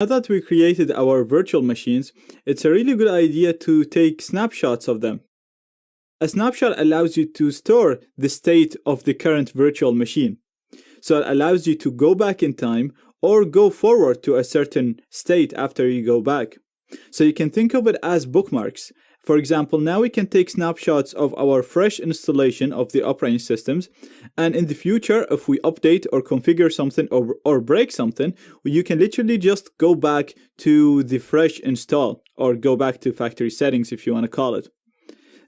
Now that we created our virtual machines, it's a really good idea to take snapshots of them. A snapshot allows you to store the state of the current virtual machine. So it allows you to go back in time or go forward to a certain state after you go back. So you can think of it as bookmarks. For example, now we can take snapshots of our fresh installation of the operating systems, and in the future, if we update or configure something or break something, you can literally just go back to the fresh install or go back to factory settings if you want to call it.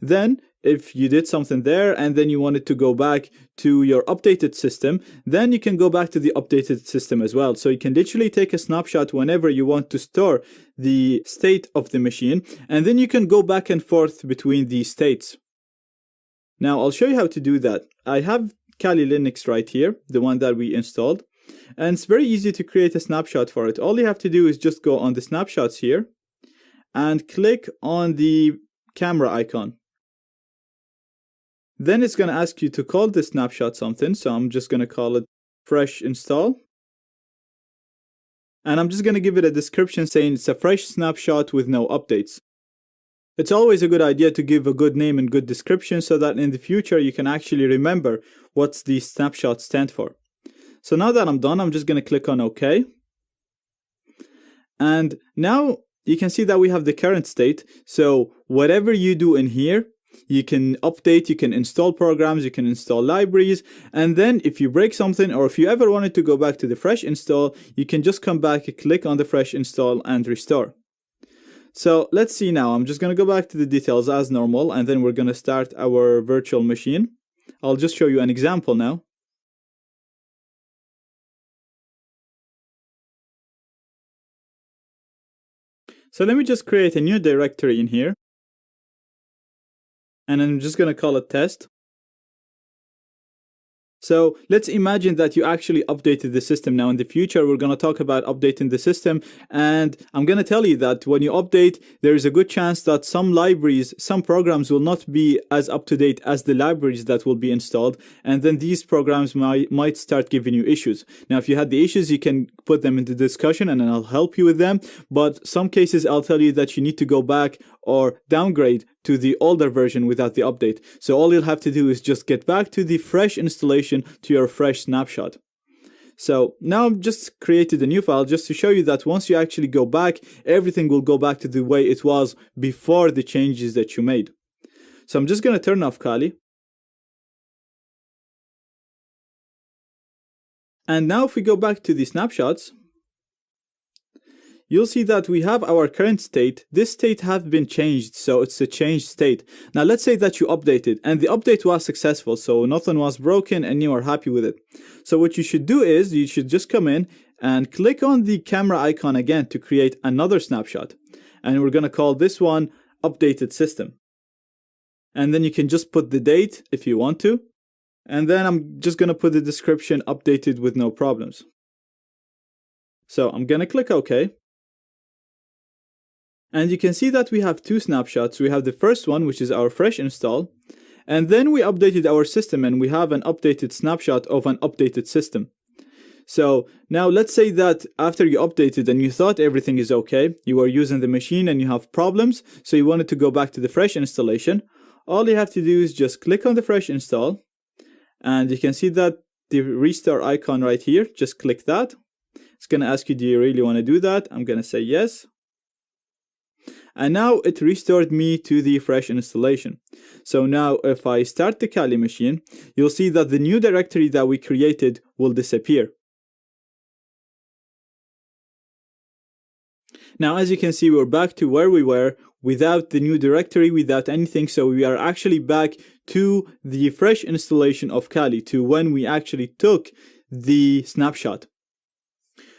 Then if you did something there and then you wanted to go back to your updated system, then you can go back to the updated system as well. So you can literally take a snapshot whenever you want to store the state of the machine, and then you can go back and forth between these states. Now I'll show you how to do that. I have Kali Linux right here, the one that we installed, and it's very easy to create a snapshot for it. All you have to do is just go on the snapshots here and click on the camera icon. Then it's going to ask you to call the snapshot something. So I'm just going to call it fresh install. And I'm just going to give it a description saying it's a fresh snapshot with no updates. It's always a good idea to give a good name and good description so that in the future you can actually remember what the snapshots stand for. So now that I'm done, I'm just going to click on OK. And now you can see that we have the current state. So whatever you do in here, you can update, you can install programs, you can install libraries, and then if you break something or if you ever wanted to go back to the fresh install, you can just come back, click on the fresh install and restore. So let's see now. I'm just going to go back to the details as normal, and then we're going to start our virtual machine. I'll just show you an example now. So let me just create a new directory in here. And I'm just going to call it test. So let's imagine that you actually updated the system. Now in the future, we're going to talk about updating the system. And I'm going to tell you that when you update, there is a good chance that some libraries, some programs will not be as up to date as the libraries that will be installed. And then these programs might start giving you issues. Now, if you had the issues, you can put them into discussion and then I'll help you with them. But some cases, I'll tell you that you need to go back or downgrade to the older version without the update. So all you'll have to do is just get back to the fresh installation to your fresh snapshot. So now I've just created a new file just to show you that once you actually go back, everything will go back to the way it was before the changes that you made. So I'm just going to turn off Kali. And now if we go back to the snapshots, you'll see that we have our current state. This state has been changed, so it's a changed state. Now let's say that you updated and the update was successful, so nothing was broken and you are happy with it. So what you should do is you should just come in and click on the camera icon again to create another snapshot. And we're going to call this one updated system. And then you can just put the date if you want to. And then I'm just going to put the description updated with no problems. So I'm going to click OK. And you can see that we have two snapshots. We have the first one, which is our fresh install. And then we updated our system and we have an updated snapshot of an updated system. So now let's say that after you updated and you thought everything is okay, you are using the machine and you have problems, so you wanted to go back to the fresh installation. All you have to do is just click on the fresh install. And you can see that the restore icon right here, just click that. It's going to ask you, do you really want to do that? I'm going to say yes. And now it restored me to the fresh installation. So now if I start the Kali machine, you'll see that the new directory that we created will disappear. Now, as you can see, we're back to where we were without the new directory, without anything. So we are actually back to the fresh installation of Kali, to when we actually took the snapshot.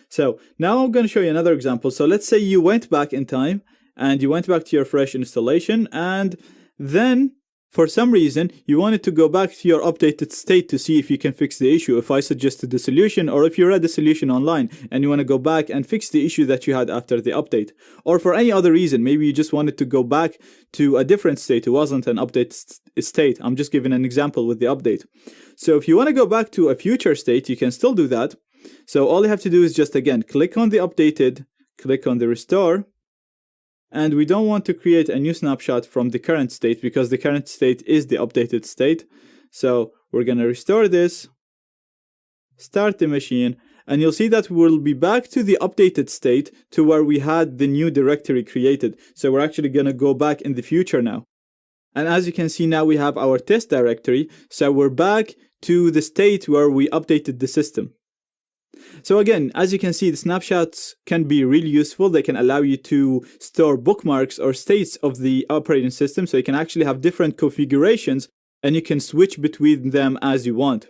So now I'm going to show you another example. So let's say you went back in time and you went back to your fresh installation, and then for some reason you wanted to go back to your updated state to see if you can fix the issue. If I suggested the solution, or if you read the solution online and you want to go back and fix the issue that you had after the update, or for any other reason, maybe you just wanted to go back to a different state. It wasn't an update state. I'm just giving an example with the update. So if you want to go back to a future state, you can still do that. So all you have to do is just again click on the updated, click on the restore. And we don't want to create a new snapshot from the current state because the current state is the updated state. So we're going to restore this, start the machine, and you'll see that we'll be back to the updated state to where we had the new directory created. So we're actually going to go back in the future now. And as you can see, now we have our test directory. So we're back to the state where we updated the system. So again, as you can see, the snapshots can be really useful. They can allow you to store bookmarks or states of the operating system. So you can actually have different configurations and you can switch between them as you want.